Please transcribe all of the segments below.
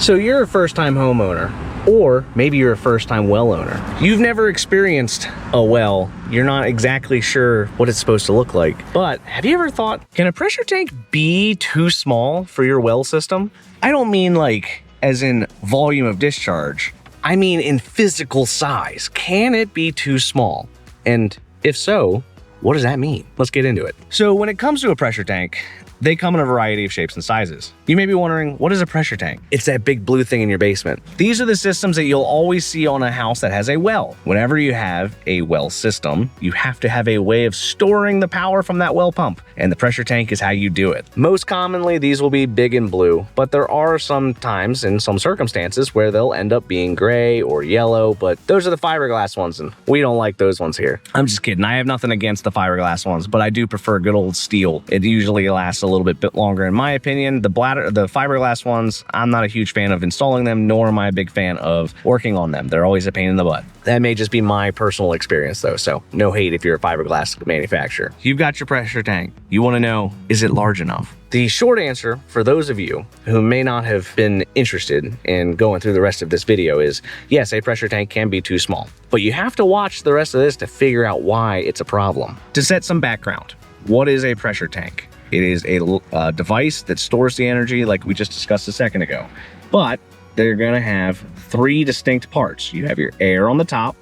So you're a first-time homeowner, or maybe you're a first-time well owner. You've never experienced a well. You're not exactly sure what it's supposed to look like. But have you ever thought, can a pressure tank be too small for your well system? I don't mean like as in volume of discharge. I mean in physical size. Can it be too small? And if so, what does that mean? Let's get into it. So when it comes to a pressure tank, they come in a variety of shapes and sizes. You may be wondering, what is a pressure tank? It's that big blue thing in your basement. These are the systems that you'll always see on a house that has a well. Whenever you have a well system, you have to have a way of storing the power from that well pump, and the pressure tank is how you do it. Most commonly, these will be big and blue, but there are some times in some circumstances where they'll end up being gray or yellow, but those are the fiberglass ones, and we don't like those ones here. I'm just kidding. I have nothing against the fiberglass ones, but I do prefer good old steel. It usually lasts a little bit longer in my opinion. The fiberglass ones, I'm not a huge fan of installing them, nor am I a big fan of working on them. They're always a pain in the butt. That may just be my personal experience though, so no hate if you're a fiberglass manufacturer. You've got your pressure tank. You want to know, is it large enough? The short answer for those of you who may not have been interested in going through the rest of this video is, yes, a pressure tank can be too small, but you have to watch the rest of this to figure out why it's a problem. To set some background, what is a pressure tank? It is a device that stores the energy like we just discussed a second ago. But they're gonna have three distinct parts. You have your air on the top,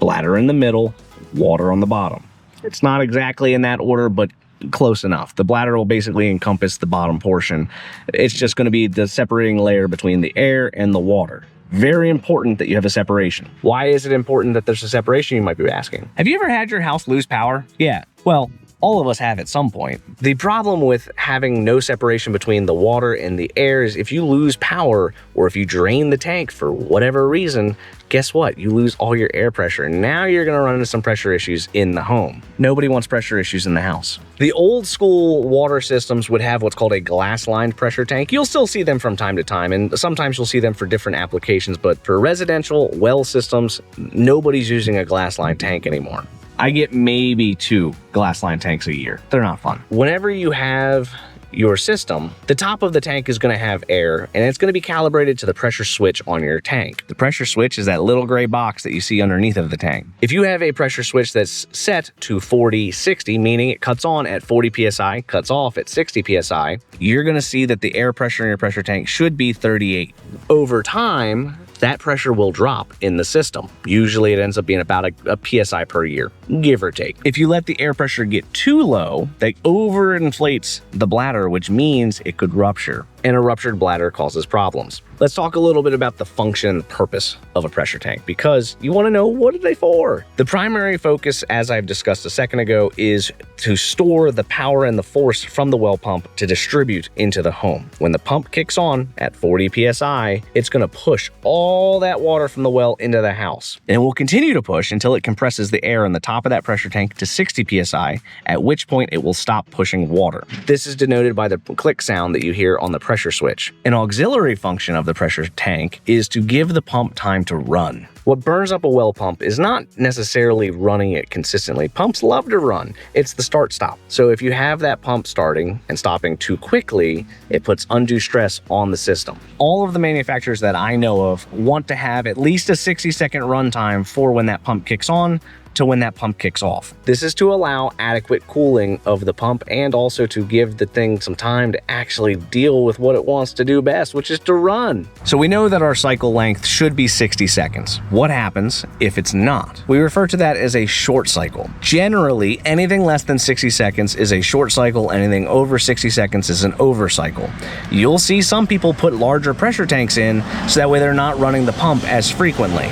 bladder in the middle, water on the bottom. It's not exactly in that order, but close enough. The bladder will basically encompass the bottom portion. It's just gonna be the separating layer between the air and the water. Very important that you have a separation. Why is it important that there's a separation, you might be asking? Have you ever had your house lose power? Yeah, well, all of us have at some point. The problem with having no separation between the water and the air is if you lose power or if you drain the tank for whatever reason, guess what? You lose all your air pressure. Now you're gonna run into some pressure issues in the home. Nobody wants pressure issues in the house. The old school water systems would have what's called a glass-lined pressure tank. You'll still see them from time to time, and sometimes you'll see them for different applications, but for residential well systems, nobody's using a glass-lined tank anymore. I get maybe 2 glass-lined tanks a year. They're not fun. Whenever you have your system, the top of the tank is going to have air, and it's going to be calibrated to the pressure switch on your tank. The pressure switch is that little gray box that you see underneath of the tank. If you have a pressure switch that's set to 40-60, meaning it cuts on at 40 psi, cuts off at 60 psi, you're going to see that the air pressure in your pressure tank should be 38. Over time, that pressure will drop in the system. Usually it ends up being about a PSI per year, give or take. If you let the air pressure get too low, that overinflates the bladder, which means it could rupture. And a ruptured bladder causes problems. Let's talk a little bit about the function and purpose of a pressure tank, because you want to know, what are they for? The primary focus, as I've discussed a second ago, is to store the power and the force from the well pump to distribute into the home. When the pump kicks on at 40 psi, it's going to push all that water from the well into the house. And it will continue to push until it compresses the air in the top of that pressure tank to 60 psi, at which point it will stop pushing water. This is denoted by the click sound that you hear on the pressure switch. An auxiliary function of the pressure tank is to give the pump time to run. What burns up a well pump is not necessarily running it consistently. Pumps love to run. It's the start-stop. So if you have that pump starting and stopping too quickly, it puts undue stress on the system. All of the manufacturers that I know of want to have at least a 60-second runtime for when that pump kicks on to when that pump kicks off. This is to allow adequate cooling of the pump and also to give the thing some time to actually deal with what it wants to do best, which is to run. So we know that our cycle length should be 60 seconds. What happens if it's not? We refer to that as a short cycle. Generally, anything less than 60 seconds is a short cycle, anything over 60 seconds is an overcycle. You'll see some people put larger pressure tanks in so that way they're not running the pump as frequently.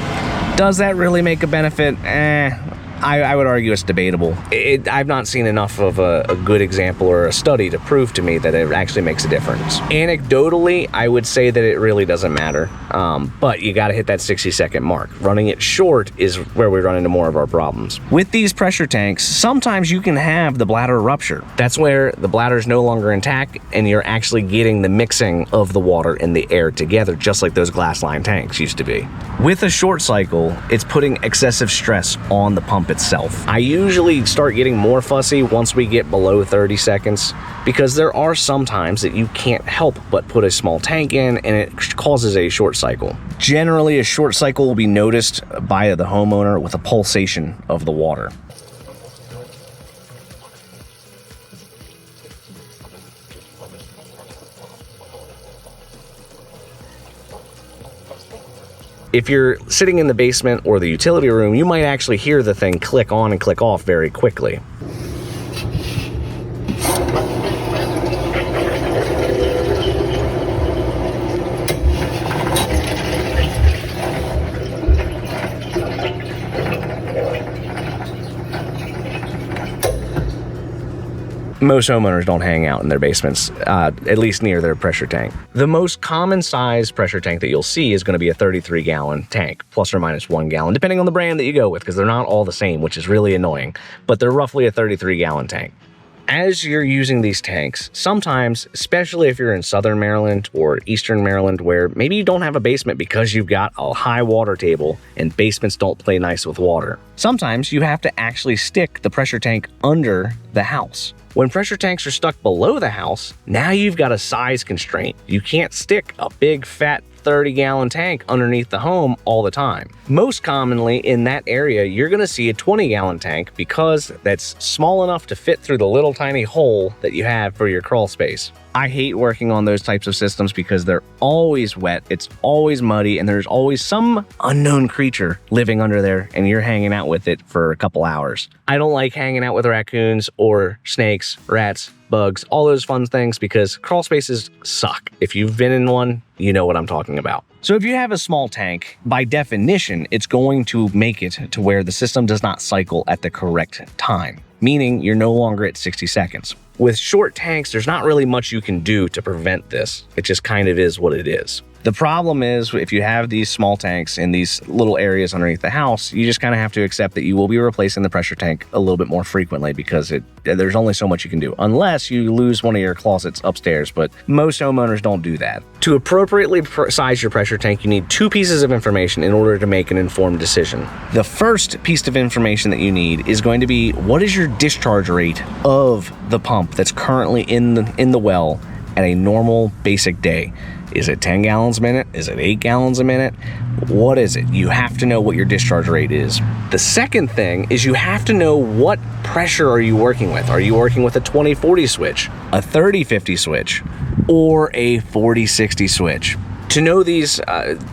Does that really make a benefit? I would argue it's debatable. I've not seen enough of a good example or a study to prove to me that it actually makes a difference. Anecdotally, I would say that it really doesn't matter, but you gotta hit that 60-second mark. Running it short is where we run into more of our problems. With these pressure tanks, sometimes you can have the bladder rupture. That's where the bladder is no longer intact and you're actually getting the mixing of the water and the air together, just like those glass-lined tanks used to be. With a short cycle, it's putting excessive stress on the pump pump itself. I usually start getting more fussy once we get below 30 seconds because there are some times that you can't help but put a small tank in and it causes a short cycle. Generally, a short cycle will be noticed by the homeowner with a pulsation of the water. If you're sitting in the basement or the utility room, you might actually hear the thing click on and click off very quickly. Most homeowners don't hang out in their basements, at least near their pressure tank. The most common size pressure tank that you'll see is going to be a 33-gallon tank, plus or minus 1 gallon, depending on the brand that you go with, because they're not all the same, which is really annoying, but they're roughly a 33-gallon tank. As you're using these tanks, sometimes, especially if you're in Southern Maryland or Eastern Maryland, where maybe you don't have a basement because you've got a high water table and basements don't play nice with water, sometimes you have to actually stick the pressure tank under the house. When pressure tanks are stuck below the house, now you've got a size constraint. You can't stick a big fat 30-gallon tank underneath the home all the time. Most commonly in that area, you're going to see a 20-gallon tank because that's small enough to fit through the little tiny hole that you have for your crawl space. I hate working on those types of systems because they're always wet, it's always muddy, and there's always some unknown creature living under there and you're hanging out with it for a couple hours. I don't like hanging out with raccoons or snakes, rats, bugs, all those fun things because crawl spaces suck. If you've been in one, you know what I'm talking about. So if you have a small tank, by definition, it's going to make it to where the system does not cycle at the correct time, meaning you're no longer at 60 seconds. With short tanks, there's not really much you can do to prevent this. It just kind of is what it is. The problem is if you have these small tanks in these little areas underneath the house, you just kind of have to accept that you will be replacing the pressure tank a little bit more frequently because there's only so much you can do, unless you lose one of your closets upstairs, but most homeowners don't do that. To appropriately size your pressure tank, you need 2 pieces of information in order to make an informed decision. The first piece of information that you need is going to be what is your discharge rate of the pump that's currently in the well at a normal basic day. Is it 10 gallons a minute? Is it 8 gallons a minute? What is it? You have to know what your discharge rate is. The second thing is you have to know what pressure are you working with. Are you working with a 20-40 switch, a 30-50 switch, or a 40-60 switch? To know these,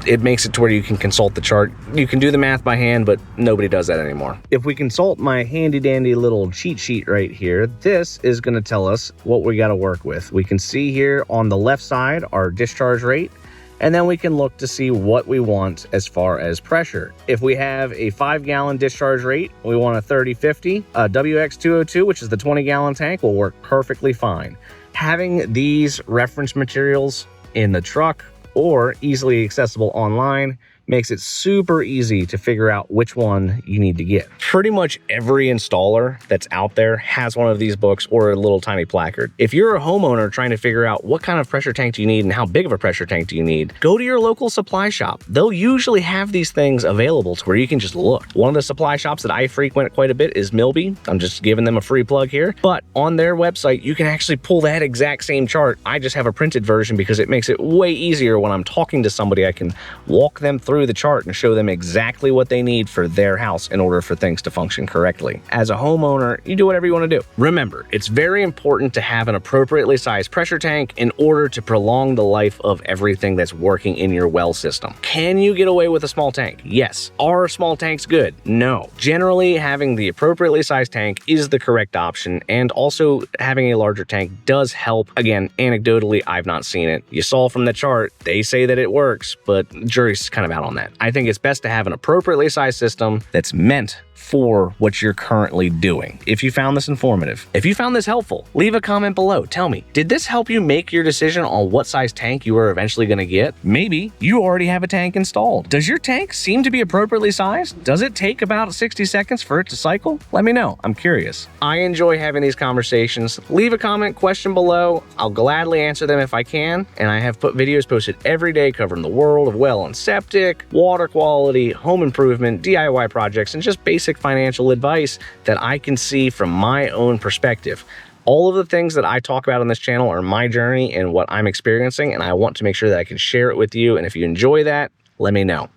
it makes it to where you can consult the chart. You can do the math by hand, but nobody does that anymore. If we consult my handy dandy little cheat sheet right here, this is going to tell us what we got to work with. We can see here on the left side our discharge rate, and then we can look to see what we want as far as pressure. If we have a 5-gallon discharge rate, we want a 30-50. A WX202, which is the 20-gallon tank, will work perfectly fine. Having these reference materials in the truck or easily accessible online makes it super easy to figure out which one you need to get. Pretty much every installer that's out there has one of these books or a little tiny placard. If you're a homeowner trying to figure out what kind of pressure tank do you need and how big of a pressure tank do you need, go to your local supply shop. They'll usually have these things available to where you can just look. One of the supply shops that I frequent quite a bit is Milby. I'm just giving them a free plug here. But on their website, you can actually pull that exact same chart. I just have a printed version because it makes it way easier when I'm talking to somebody. I can walk them through the chart and show them exactly what they need for their house in order for things to function correctly. As a homeowner, you do whatever you want to do. Remember, it's very important to have an appropriately sized pressure tank in order to prolong the life of everything that's working in your well system. Can you get away with a small tank? Yes. Are small tanks good? No. Generally, having the appropriately sized tank is the correct option, and also having a larger tank does help. Again, anecdotally, I've not seen it. You saw from the chart, they say that it works, but the jury's kind of out on that. I think it's best to have an appropriately sized system that's meant for what you're currently doing. If you found this informative, if you found this helpful, leave a comment below. Tell me, did this help you make your decision on what size tank you are eventually going to get? Maybe you already have a tank installed. Does your tank seem to be appropriately sized? Does it take about 60 seconds for it to cycle? Let me know. I'm curious. I enjoy having these conversations. Leave a comment, question below. I'll gladly answer them if I can. And I have videos posted every day covering the world of well and septic, water quality, home improvement, DIY projects, and just basic basic financial advice that I can see from my own perspective. All of the things that I talk about on this channel are my journey and what I'm experiencing, and I want to make sure that I can share it with you. And if you enjoy that, let me know.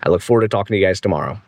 I look forward to talking to you guys tomorrow.